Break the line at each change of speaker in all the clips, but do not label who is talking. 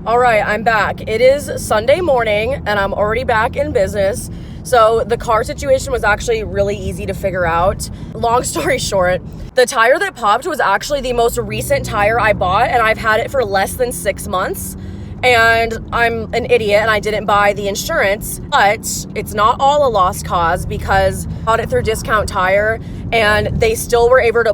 All right, I'm back. It is Sunday morning and I'm already back in business. So the car situation was actually really easy to figure out. Long story short, the tire that popped was actually the most recent tire I bought, and I've had it for less than 6 months. And I'm an idiot and I didn't buy the insurance, but it's not all a lost cause because I bought it through Discount Tire and they still were able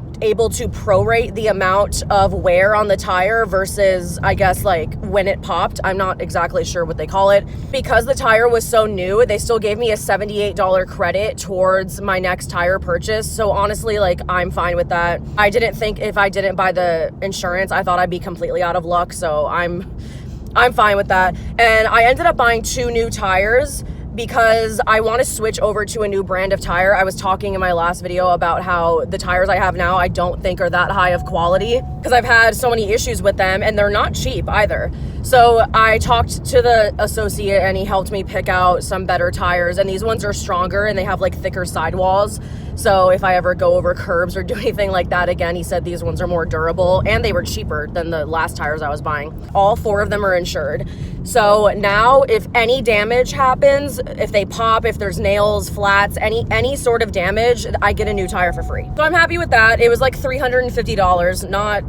to prorate the amount of wear on the tire versus, I guess, like when it popped. I'm not exactly sure what they call it. Because the tire was so new, they still gave me a $78 credit towards my next tire purchase. So honestly, like, I'm fine with that. I didn't think if I didn't buy the insurance, I thought I'd be completely out of luck. So I'm fine with that. And I ended up buying 2 new tires because I want to switch over to a new brand of tire. I was talking in my last video about how the tires I have now I don't think are that high of quality because I've had so many issues with them and they're not cheap either. So I talked to the associate and he helped me pick out some better tires, and these ones are stronger and they have like thicker sidewalls. So if I ever go over curbs or do anything like that again, he said these ones are more durable and they were cheaper than the last tires I was buying. All 4 of them are insured. So now if any damage happens, if they pop, if there's nails, flats, any sort of damage, I get a new tire for free. So I'm happy with that. It was like $350, not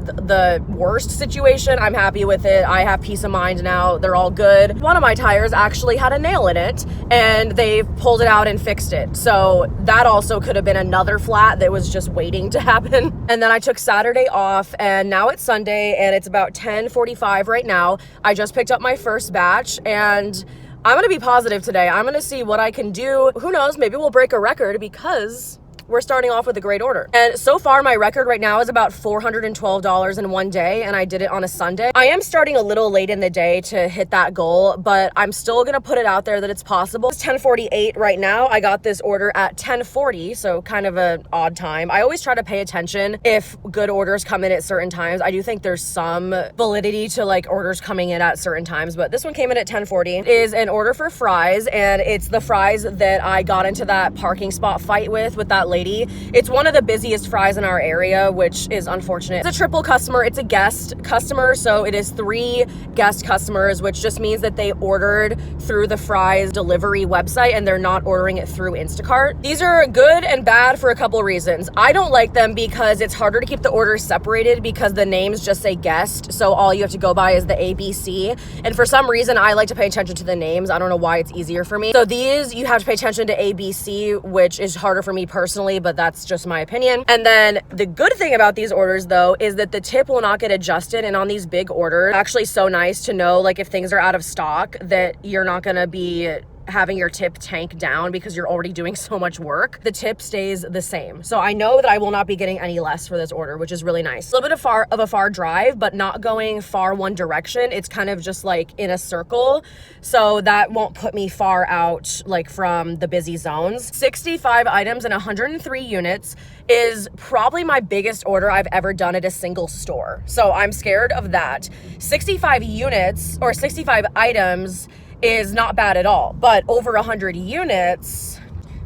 the worst situation. I'm happy with it. I have peace of mind now. They're all good. One of my tires actually had a nail in it and they pulled it out and fixed it. So that also could have been another flat that was just waiting to happen. And then I took Saturday off and now it's Sunday and it's about 10:45 right now. I just picked up my first batch and I'm going to be positive today. I'm going to see what I can do. Who knows? Maybe we'll break a record because we're starting off with a great order. And so far, my record right now is about $412 in one day, and I did it on a Sunday. I am starting a little late in the day to hit that goal, but I'm still gonna put it out there that it's possible. It's 10:48 right now. I got this order at 10:40, so kind of an odd time. I always try to pay attention if good orders come in at certain times. I do think there's some validity to like orders coming in at certain times, but this one came in at 10:40. It is an order for fries, and it's the fries that I got into that parking spot fight with that lady. It's one of the busiest fries in our area, which is unfortunate. It's a triple customer. It's a guest customer, so it is 3 guest customers, which just means that they ordered through the fries delivery website and they're not ordering it through Instacart. These are good and bad for a couple of reasons. I don't like them because it's harder to keep the orders separated because the names just say guest, so all you have to go by is the ABC. And for some reason, I like to pay attention to the names. I don't know why, it's easier for me. So these, you have to pay attention to ABC, which is harder for me personally, but that's just my opinion. And then the good thing about these orders though is that the tip will not get adjusted, and on these big orders, it's actually so nice to know like if things are out of stock that you're not gonna be having your tip tank down because you're already doing so much work. The tip stays the same. So I know that I will not be getting any less for this order, which is really nice. A little bit of a far drive, but not going far one direction. It's kind of just like in a circle. So that won't put me far out like from the busy zones. 65 items and 103 units is probably my biggest order I've ever done at a single store. So I'm scared of that. 65 units or 65 items is not bad at all, but over 100 units,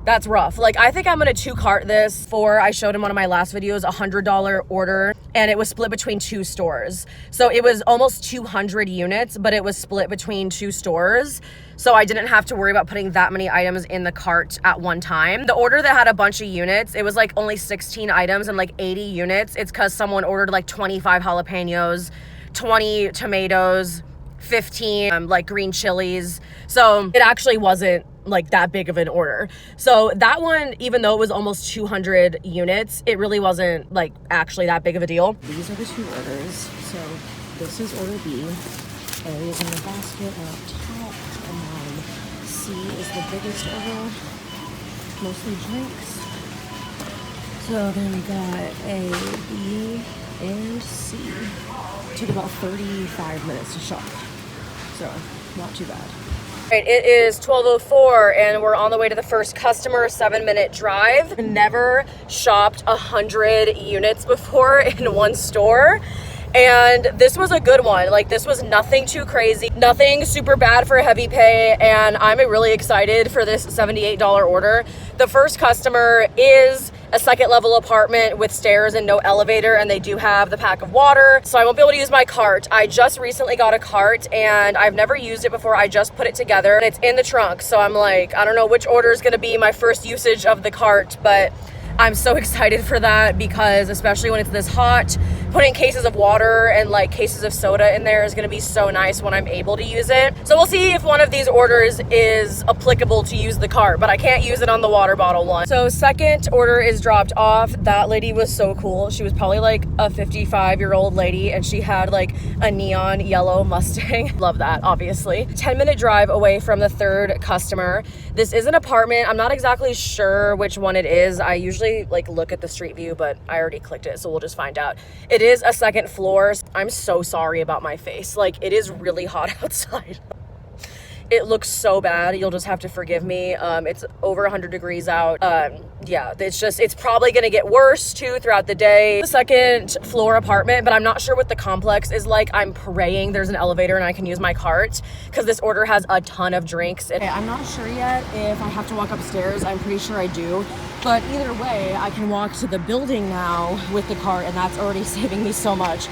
that's rough. Like, I think I'm gonna 2-cart this for, I showed in one of my last videos, $100 order, and it was split between 2 stores. So it was almost 200 units, but it was split between 2 stores. So I didn't have to worry about putting that many items in the cart at one time. The order that had a bunch of units, it was like only 16 items and like 80 units. It's because someone ordered like 25 jalapenos, 20 tomatoes, 15 like green chilies. So it actually wasn't like that big of an order. So that one, even though it was almost 200 units, it really wasn't like actually that big of a deal. These are the 2 orders. So this is order B. A is in the basket up top, and then C is the biggest order, mostly drinks. So then we got A, B, and C. Took about 35 minutes to shop. So, not too bad. All right, it is 12:04 and we're on the way to the first customer, 7-minute drive. Never shopped 100 units before in one store. And this was a good one. Like, this was nothing too crazy, nothing super bad for heavy pay. And I'm really excited for this $78 order. The first customer is a second level apartment with stairs and no elevator, and they do have the pack of water, so I won't be able to use my cart. I just recently got a cart and I've never used it before. I just put it together and it's in the trunk, so I'm like, I don't know which order is going to be my first usage of the cart, but I'm so excited for that because especially when it's this hot, putting cases of water and like cases of soda in there is going to be so nice when I'm able to use it. So we'll see if one of these orders is applicable to use the cart, but I can't use it on the water bottle one. So second order is dropped off. That lady was so cool. She was probably like a 55-year-old lady and she had like a neon yellow Mustang. Love that, obviously. 10-minute drive away from the third customer. This is an apartment. I'm not exactly sure which one it is. I usually like look at the street view, but I already clicked it, so we'll just find out. It is a second floor. I'm so sorry about my face. Like, it is really hot outside. It looks so bad. You'll just have to forgive me. It's over 100 degrees out. Yeah, it's probably gonna get worse too throughout the day. The second floor apartment, but I'm not sure what the complex is like. I'm praying there's an elevator and I can use my cart because this order has a ton of drinks. Okay, I'm not sure yet if I have to walk upstairs. I'm pretty sure I do. But either way, I can walk to the building now with the cart and that's already saving me so much.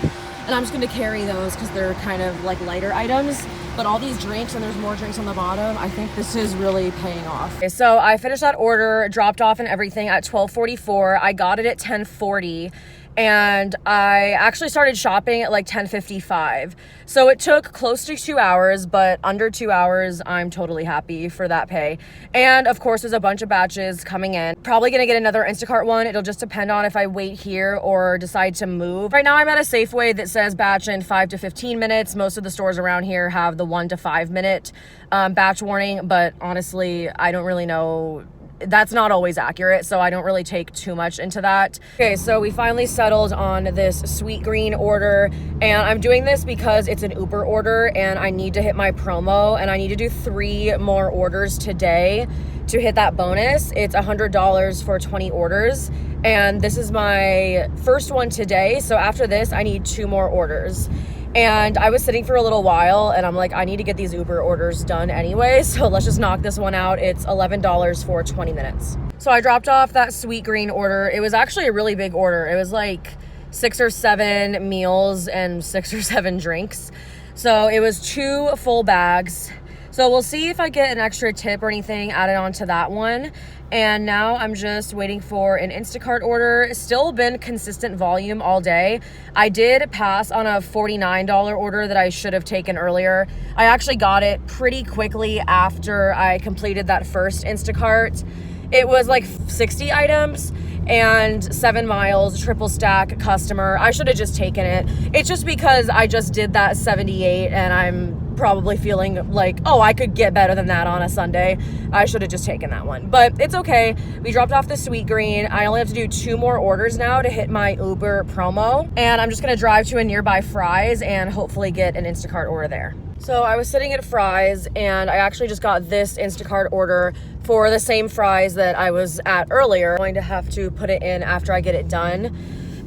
And I'm just gonna carry those because they're kind of like lighter items. But all these drinks, and there's more drinks on the bottom, I think this is really paying off. Okay, so I finished that order, dropped off and everything at 12:44. I got it at 10:40. And I actually started shopping at like 10:55. So it took close to 2 hours, but under 2 hours, I'm totally happy for that pay. And of course, there's a bunch of batches coming in. Probably gonna get another Instacart one. It'll just depend on if I wait here or decide to move. Right now, I'm at a Safeway that says batch in 5 to 15 minutes. Most of the stores around here have the 1 to 5 minute batch warning, but honestly, I don't really know. That's not always accurate, so I don't really take too much into that. Okay, so we finally settled on this sweet green order, and I'm doing this because it's an Uber order and I need to hit my promo, and I need to do 3 more orders today to hit that bonus. It's $100 for 20 orders, and this is my first one today, so after this, I need 2 more orders. And I was sitting for a little while and I'm like, I need to get these Uber orders done anyway. So let's just knock this one out. It's $11 for 20 minutes. So I dropped off that sweet green order. It was actually a really big order. It was like 6 or 7 meals and 6 or 7 drinks. So it was 2 full bags. So we'll see if I get an extra tip or anything added onto that one. And now I'm just waiting for an Instacart order. Still been consistent volume all day. I did pass on a $49 order that I should have taken earlier. I actually got it pretty quickly after I completed that first Instacart. It was like 60 items and 7 miles, triple stack customer. I should have just taken it. It's just because I just did that 78 and I'm probably feeling like, oh, I could get better than that on a Sunday. I should have just taken that one, but it's okay. We dropped off the sweet green. I only have to do 2 more orders now to hit my Uber promo, and I'm just gonna drive to a nearby Fry's and hopefully get an Instacart order there. So I was sitting at Fry's and I actually just got this Instacart order for the same Fry's that I was at earlier. I'm going to have to put it in after I get it done.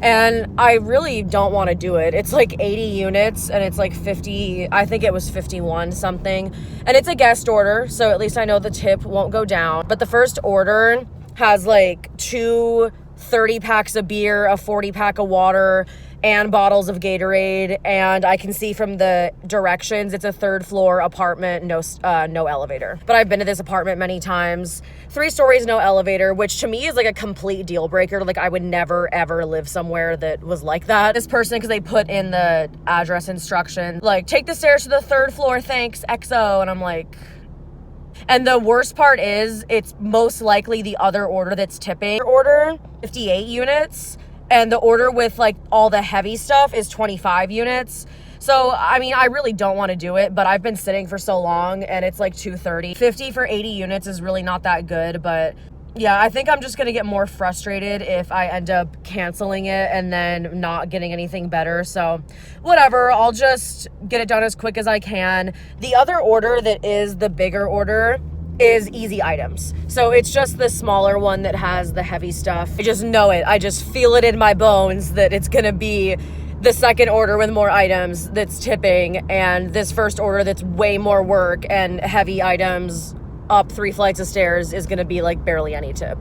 And I really don't want to do it. It's like 80 units and it's like 50, I think it was 51 something. And it's a guest order, so at least I know the tip won't go down. But the first order has like 2 30 packs of beer, a 40 pack of water, and bottles of Gatorade. And I can see from the directions, it's a 3rd floor apartment, no elevator. But I've been to this apartment many times. 3 stories, no elevator, which to me is like a complete deal breaker. Like I would never ever live somewhere that was like that. This person, because they put in the address instruction, like take the stairs to the 3rd floor, thanks, XO. And I'm like, and the worst part is it's most likely the other order that's tipping. Order 58 units. And the order with like all the heavy stuff is 25 units. So, I mean, I really don't want to do it, but I've been sitting for so long and it's like 230. 50 for 80 units is really not that good, but yeah, I think I'm just going to get more frustrated if I end up canceling it and then not getting anything better. So whatever, I'll just get it done as quick as I can. The other order that is the bigger order is easy items. So it's just the smaller one that has the heavy stuff. I just know it. I just feel it in my bones that it's gonna be the second order with more items that's tipping, and this first order that's way more work and heavy items up 3 flights of stairs is gonna be like barely any tip.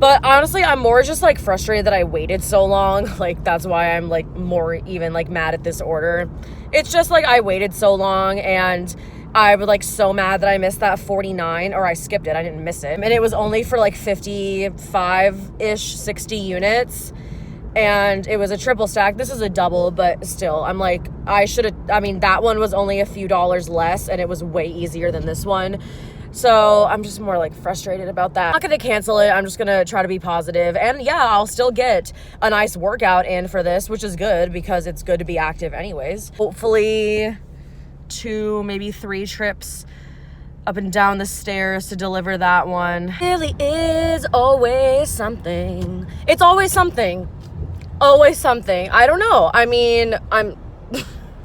But honestly, I'm more just like frustrated that I waited so long. Like, that's why I'm like more even like mad at this order. It's just like I waited so long, and I was like so mad that I missed that 49, or I skipped it. I didn't miss it. And it was only for like 55-ish, 60 units. And it was a triple stack. This is a double, but still, I'm like, that one was only a few dollars less, and it was way easier than this one. So I'm just more like frustrated about that. I'm not going to cancel it. I'm just going to try to be positive. And yeah, I'll still get a nice workout in for this, which is good because it's good to be active anyways. Hopefully 2, maybe 3 trips up and down the stairs to deliver that one. Really is always something. It's always something. Always something. I don't know. I mean,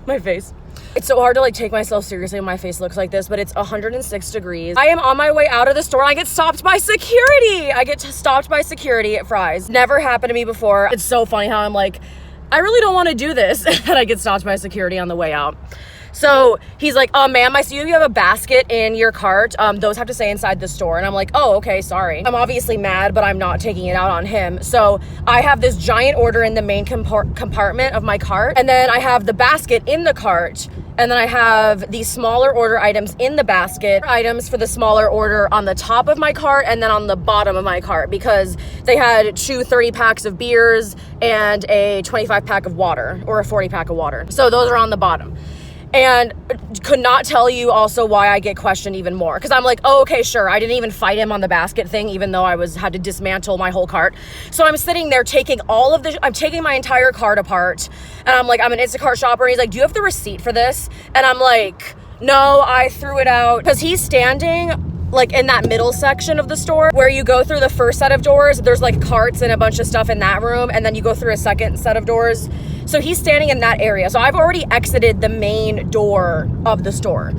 my face. It's so hard to like take myself seriously when my face looks like this, but it's 106 degrees. I am on my way out of the store. I get stopped by security. Stopped by security at Fry's. Never happened to me before. It's so funny how I'm like, I really don't want to do this. And I get stopped by security on the way out. So he's like, ma'am, I see you have a basket in your cart. Those have to stay inside the store. And I'm like, oh, okay, sorry. I'm obviously mad, but I'm not taking it out on him. So I have this giant order in the main compartment of my cart. And then I have the basket in the cart. And then I have these smaller order items in the basket. Items for the smaller order on the top of my cart and then on the bottom of my cart, because they had 2 30-packs of beers and a 25-pack of water, or a 40-pack of water. So those are on the bottom. And could not tell you also why I get questioned even more. Because I'm like, oh, okay, sure. I didn't even fight him on the basket thing, even though I had to dismantle my whole cart. So I'm sitting there I'm taking my entire cart apart. And I'm like, I'm an Instacart shopper. And he's like, do you have the receipt for this? And I'm like, no, I threw it out. Because he's standing like in that middle section of the store where you go through the first set of doors. There's like carts and a bunch of stuff in that room. And then you go through a second set of doors. So he's standing in that area. So I've already exited the main door of the store.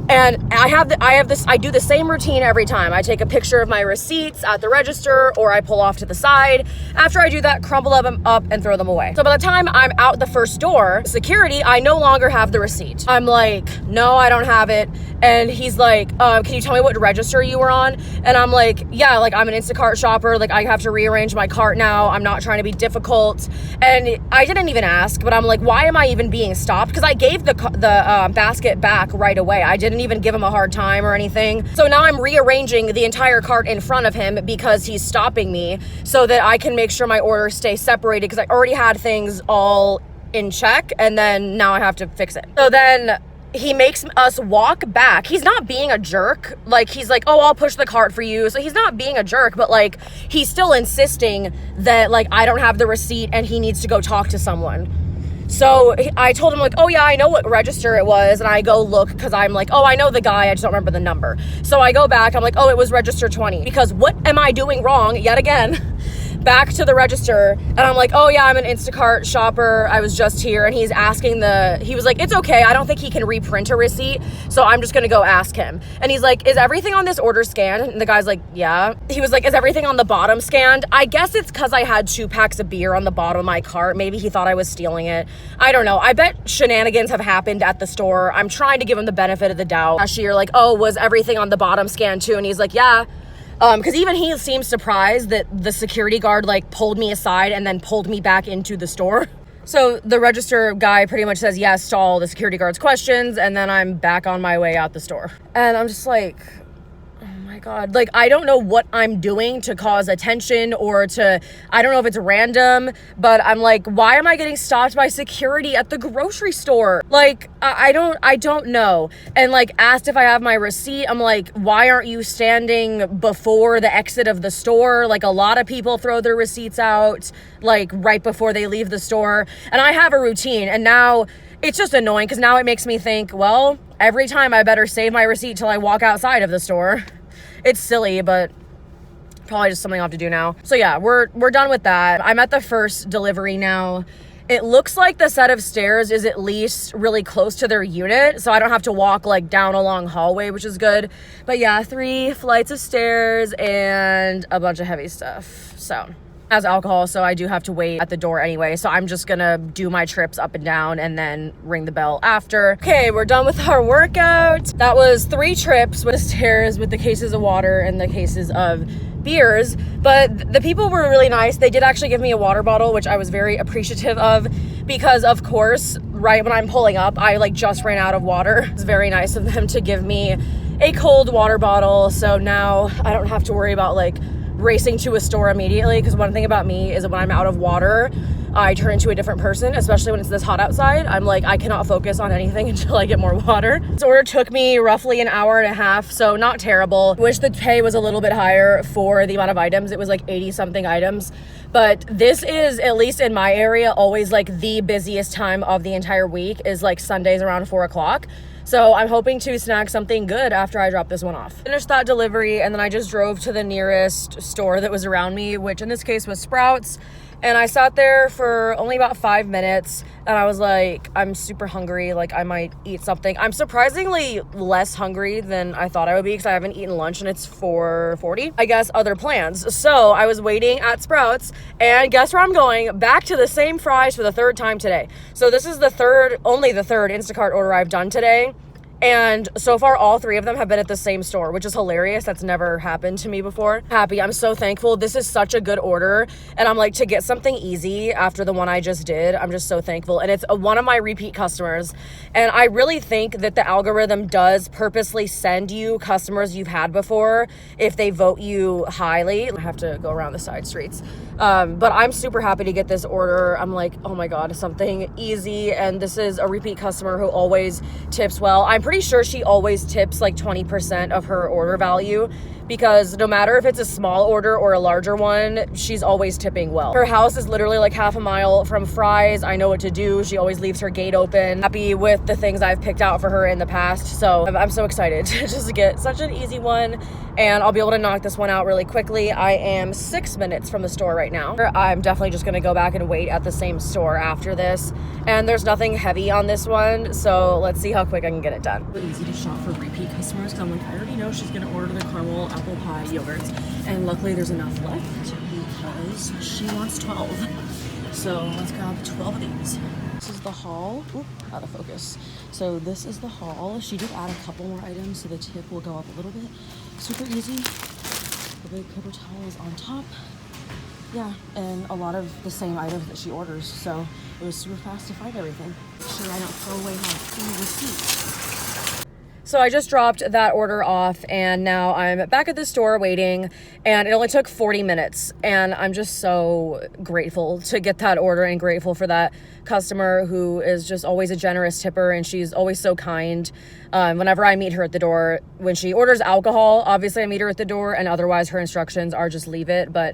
And I do the same routine every time. I take a picture of my receipts at the register, or I pull off to the side. After I do that, crumble them up and throw them away. So by the time I'm out the first door, security, I no longer have the receipt. I'm like, no, I don't have it. And he's like, can you tell me what register you were on? And I'm like, yeah, like I'm an Instacart shopper. Like I have to rearrange my cart now. I'm not trying to be difficult. And I didn't even ask, but I'm like, why am I even being stopped? Because I gave the basket back right away. I didn't even give him a hard time or anything. So now I'm rearranging the entire cart in front of him because he's stopping me so that I can make sure my orders stay separated, because I already had things all in check, and then now I have to fix it. So then he makes us walk back. He's not being a jerk. Like, he's like, oh, I'll push the cart for you. So he's not being a jerk, but like, he's still insisting that like I don't have the receipt and he needs to go talk to someone. So I told him like, oh yeah, I know what register it was. And I go look, because I'm like, oh, I know the guy, I just don't remember the number. So I go back, I'm like, oh, it was register 20. Because what am I doing wrong yet again? Back to the register, and I'm like, oh yeah, I'm an Instacart shopper. I was just here. And he's asking he was like, it's okay. I don't think he can reprint a receipt. So I'm just going to go ask him. And he's like, is everything on this order scanned? And the guy's like, yeah. He was like, is everything on the bottom scanned? I guess it's because I had 2 packs of beer on the bottom of my cart. Maybe he thought I was stealing it. I don't know. I bet shenanigans have happened at the store. I'm trying to give him the benefit of the doubt. You're like, oh, was everything on the bottom scanned too? And he's like, yeah. Because even he seems surprised that the security guard like pulled me aside and then pulled me back into the store. So the register guy pretty much says yes to all the security guard's questions, and then I'm back on my way out the store. And I'm just like, oh my God. Like, I don't know what I'm doing to cause attention, or I don't know if it's random, but I'm like, why am I getting stopped by security at the grocery store? Like, I don't know. And like asked if I have my receipt. I'm like, why aren't you standing before the exit of the store? Like, a lot of people throw their receipts out like right before they leave the store. And I have a routine, and now it's just annoying because now it makes me think, well, every time I better save my receipt till I walk outside of the store. It's silly, but probably just something I'll have to do now. So yeah, we're done with that. I'm at the first delivery now. It looks like the set of stairs is at least really close to their unit, so I don't have to walk like down a long hallway, which is good. But yeah, 3 flights of stairs and a bunch of heavy stuff. So has alcohol, so I do have to wait at the door anyway. So I'm just gonna do my trips up and down and then ring the bell after. Okay, we're done with our workout. That was 3 trips with the stairs, with the cases of water and the cases of beers, but the people were really nice. They did actually give me a water bottle, which I was very appreciative of, because of course, right when I'm pulling up, I like just ran out of water. It's very nice of them to give me a cold water bottle, so now I don't have to worry about like racing to a store immediately, because one thing about me is that when I'm out of water, I turn into a different person, especially when it's this hot outside. I'm like, I cannot focus on anything until I get more water. This order took me roughly an hour and a half, so not terrible. Wish the pay was a little bit higher for the amount of items. It was like 80 something items, but this is, at least in my area, always like the busiest time of the entire week is like Sundays around 4 o'clock. So I'm hoping to snag something good after I drop this one off. Finished that delivery, and then I just drove to the nearest store that was around me, which in this case was Sprouts. And I sat there for only about 5 minutes, and I was like, I'm super hungry. Like, I might eat something. I'm surprisingly less hungry than I thought I would be, because I haven't eaten lunch and it's 4:40. I guess other plans. So I was waiting at Sprouts, and guess where I'm going? Back to the same fries for the third time today. So this is only the third Instacart order I've done today. And so far, all 3 of them have been at the same store, which is hilarious. That's never happened to me before. Happy. I'm so thankful. This is such a good order. And I'm like, to get something easy after the one I just did, I'm just so thankful. And it's one of my repeat customers. And I really think that the algorithm does purposely send you customers you've had before if they vote you highly. I have to go around the side streets. But I'm super happy to get this order. I'm like, oh my God, something easy. And this is a repeat customer who always tips well. I'm pretty sure she always tips like 20% of her order value, because no matter if it's a small order or a larger one, she's always tipping well. Her house is literally like half a mile from Fry's. I know what to do. She always leaves her gate open. Happy with the things I've picked out for her in the past. So I'm so excited to just get such an easy one, and I'll be able to knock this one out really quickly. I am 6 minutes from the store right now. I'm definitely just gonna go back and wait at the same store after this. And there's nothing heavy on this one, so let's see how quick I can get it done. Easy to shop for repeat customers, because I'm like, I already know she's gonna order the caramel apple pie yogurts, and luckily there's enough left because she wants 12. So let's grab 12 of these. This is the haul. Oop, out of focus. So this is the haul. She did add a couple more items, so the tip will go up a little bit. Super easy. The big paper towel is on top. Yeah, and a lot of the same items that she orders, so it was super fast to find everything. Make sure I don't throw away my receipt. So I just dropped that order off, and now I'm back at the store waiting, and it only took 40 minutes, and I'm just so grateful to get that order and grateful for that customer who is just always a generous tipper, and she's always so kind. Whenever I meet her at the door, when she orders alcohol, obviously I meet her at the door, and otherwise her instructions are just leave it, but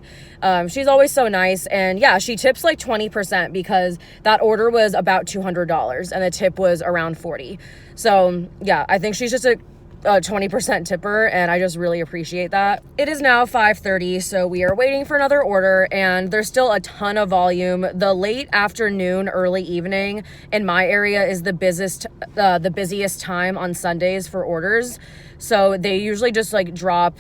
she's always so nice. And yeah, she tips like 20%, because that order was about $200 and the tip was around 40. So yeah, I think she's just a 20% tipper, and I just really appreciate that. It is now 5:30, so we are waiting for another order, and there's still a ton of volume. The late afternoon, early evening in my area is the busiest time on Sundays for orders. So they usually just like drop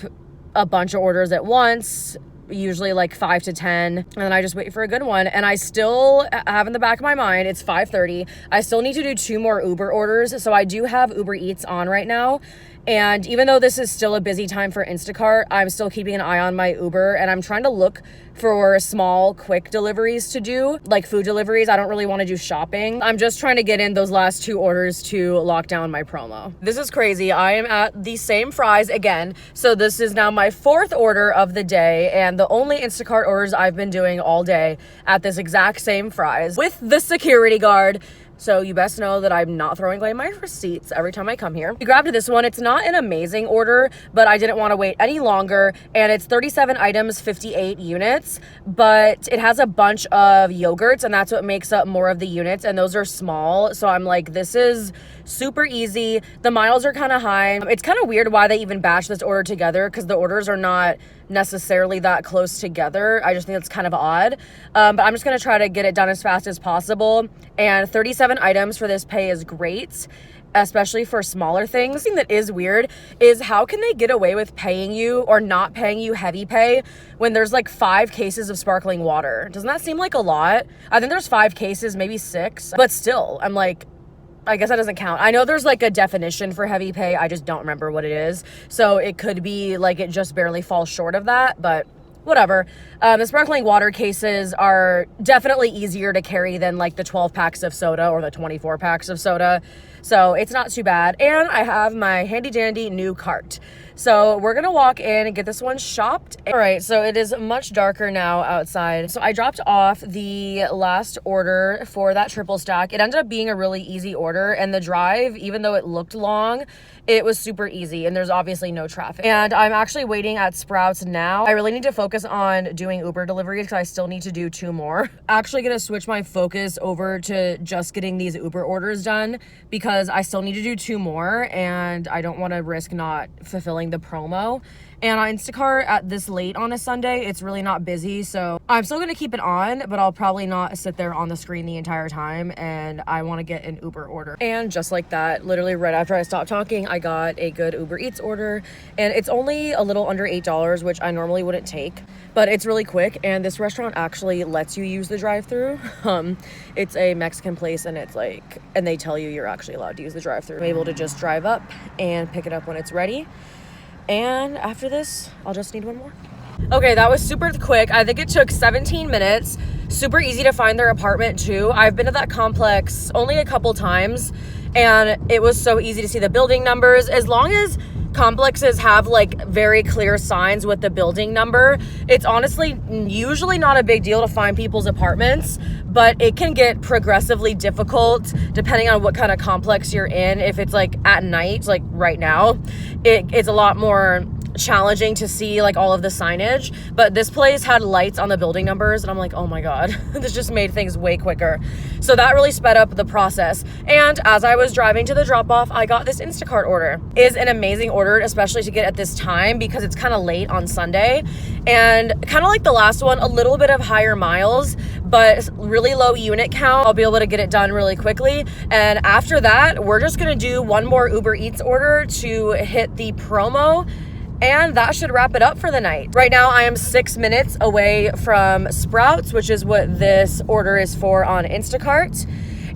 a bunch of orders at once, usually like 5 to 10, and then I just wait for a good one. And I still have in the back of my mind, it's 5:30, I still need to do 2 more Uber orders. So I do have Uber Eats on right now, and even though this is still a busy time for Instacart, I'm still keeping an eye on my Uber, and I'm trying to look for small, quick deliveries to do, like food deliveries. I don't really want to do shopping. I'm just trying to get in those last 2 orders to lock down my promo. This is crazy. I am at the same Fry's again. So this is now my 4th order of the day, and the only Instacart orders I've been doing all day at this exact same Fry's with the security guard. So you best know that I'm not throwing away my receipts every time I come here. I grabbed this one. It's not an amazing order, but I didn't want to wait any longer. And it's 37 items, 58 units, but it has a bunch of yogurts, and that's what makes up more of the units. And those are small. So I'm like, this is super easy. The miles are kind of high. It's kind of weird why they even batch this order together, because the orders are not necessarily that close together. I just think it's kind of odd. But I'm just going to try to get it done as fast as possible. And 37 items for this pay is great, especially for smaller things. The thing that is weird is how can they get away with paying you or not paying you heavy pay when there's like 5 cases of sparkling water? Doesn't that seem like a lot? I think there's 5 cases, maybe 6, but still, I'm like, I guess that doesn't count. I know there's like a definition for heavy pay. I just don't remember what it is. So it could be like it just barely falls short of that, but whatever. The sparkling water cases are definitely easier to carry than like the 12 packs of soda or the 24 packs of soda. So it's not too bad. And I have my handy dandy new cart. So we're gonna walk in and get this one shopped. All right, so it is much darker now outside. So I dropped off the last order for that triple stack. It ended up being a really easy order, and the drive, even though it looked long, it was super easy, and there's obviously no traffic. And I'm actually waiting at Sprouts now. I really need to focus on doing Uber deliveries because I still need to do 2 more. Actually gonna switch my focus over to just getting these Uber orders done because I still need to do 2 more, and I don't wanna risk not fulfilling the promo. And on Instacart at this late on a Sunday, it's really not busy. So I'm still gonna keep it on, but I'll probably not sit there on the screen the entire time. And I wanna get an Uber order. And just like that, literally right after I stopped talking, I got a good Uber Eats order. And it's only a little under $8, which I normally wouldn't take, but it's really quick. And this restaurant actually lets you use the drive-thru. It's a Mexican place, and it's like, and they tell you you're actually allowed to use the drive-thru. I'm able to just drive up and pick it up when it's ready. And after this, I'll just need 1 more. Okay, that was super quick. I think it took 17 minutes. Super easy to find their apartment too. I've been to that complex only a couple times, and it was so easy to see the building numbers. As long as complexes have like very clear signs with the building number, it's honestly usually not a big deal to find people's apartments, but it can get progressively difficult depending on what kind of complex you're in. If it's like at night, like right now, it's a lot more challenging to see like all of the signage. But this place had lights on the building numbers, and I'm like, oh my god, this just made things way quicker. So that really sped up the process. And as I was driving to the drop-off, I got this Instacart order. It is an amazing order, especially to get at this time because it's kind of late on Sunday, and kind of like the last one, a little bit of higher miles, but really low unit count. I'll be able to get it done really quickly. And after that, we're just gonna do 1 more Uber Eats order to hit the promo, and that should wrap it up for the night. Right now, I am 6 minutes away from Sprouts, which is what this order is for on Instacart.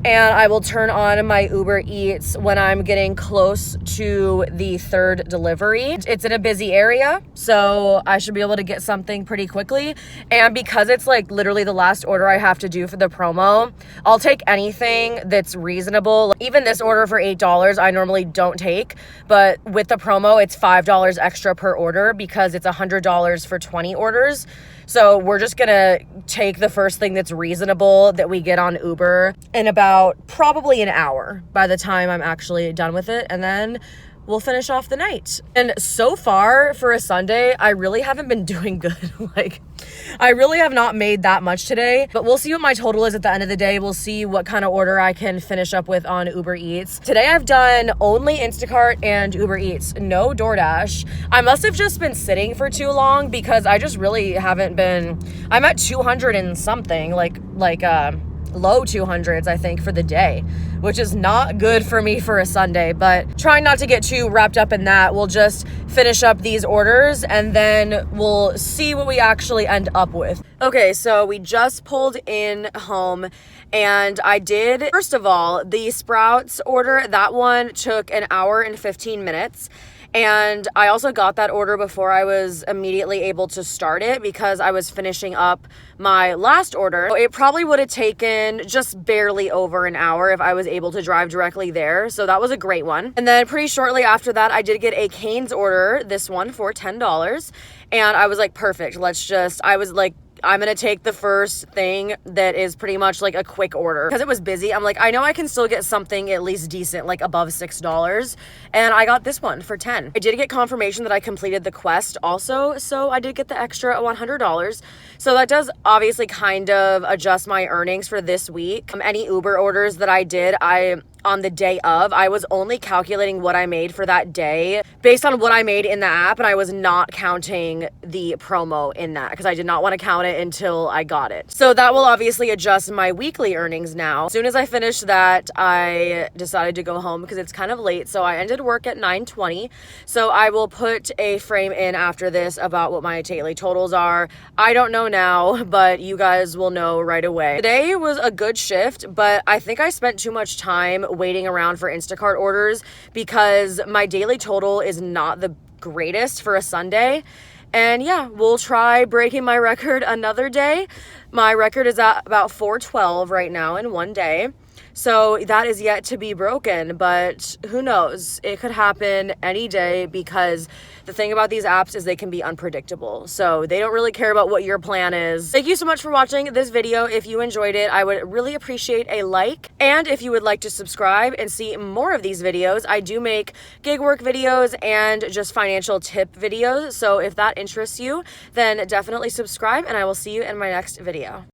And I will turn on my Uber Eats when I'm getting close to the 3rd delivery. It's in a busy area, so I should be able to get something pretty quickly. And because it's like literally the last order I have to do for the promo, I'll take anything that's reasonable. Even this order for $8, I normally don't take, but with the promo, it's $5 extra per order because it's $100 for 20 orders. So we're just gonna take the first thing that's reasonable that we get on Uber in about probably an hour by the time I'm actually done with it, and then we'll finish off the night. And so far for a Sunday, I really haven't been doing good. Like, I really have not made that much today, but we'll see what my total is at the end of the day. We'll see what kind of order I can finish up with on Uber Eats. Today I've done only Instacart and Uber Eats, no DoorDash. I must have just been sitting for too long because I just really haven't been, I'm at 200 and something, like low 200s, I think, for the day, which is not good for me for a Sunday, but trying not to get too wrapped up in that. We'll just finish up these orders and then we'll see what we actually end up with. Okay, so we just pulled in home, and I did, first of all, the Sprouts order. That one took 1 hour and 15 minutes. And I also got that order before I was immediately able to start it because I was finishing up my last order. It probably would have taken just barely over an hour if I was able to drive directly there. So that was a great one. And then pretty shortly after that, I did get a Cane's order, this one for $10. And I was like, perfect. I'm going to take the first thing that is pretty much like a quick order. Because it was busy, I'm like, I know I can still get something at least decent, like above $6. And I got this one for $10. I did get confirmation that I completed the quest also, so I did get the extra $100. So that does obviously kind of adjust my earnings for this week. Any Uber orders that I did, on the day of, I was only calculating what I made for that day based on what I made in the app, and I was not counting the promo in that because I did not want to count it until I got it. So that will obviously adjust my weekly earnings now. As soon as I finished that, I decided to go home because it's kind of late, so I ended work at 9:20. So I will put a frame in after this about what my daily totals are. I don't know now, but you guys will know right away. Today was a good shift, but I think I spent too much time waiting around for Instacart orders because my daily total is not the greatest for a Sunday. And yeah, we'll try breaking my record another day. My record is at about 412 right now in one day. So that is yet to be broken, but who knows? It could happen any day because the thing about these apps is they can be unpredictable. So they don't really care about what your plan is. Thank you so much for watching this video. If you enjoyed it, I would really appreciate a like. And if you would like to subscribe and see more of these videos, I do make gig work videos and just financial tip videos. So if that interests you, then definitely subscribe and I will see you in my next video.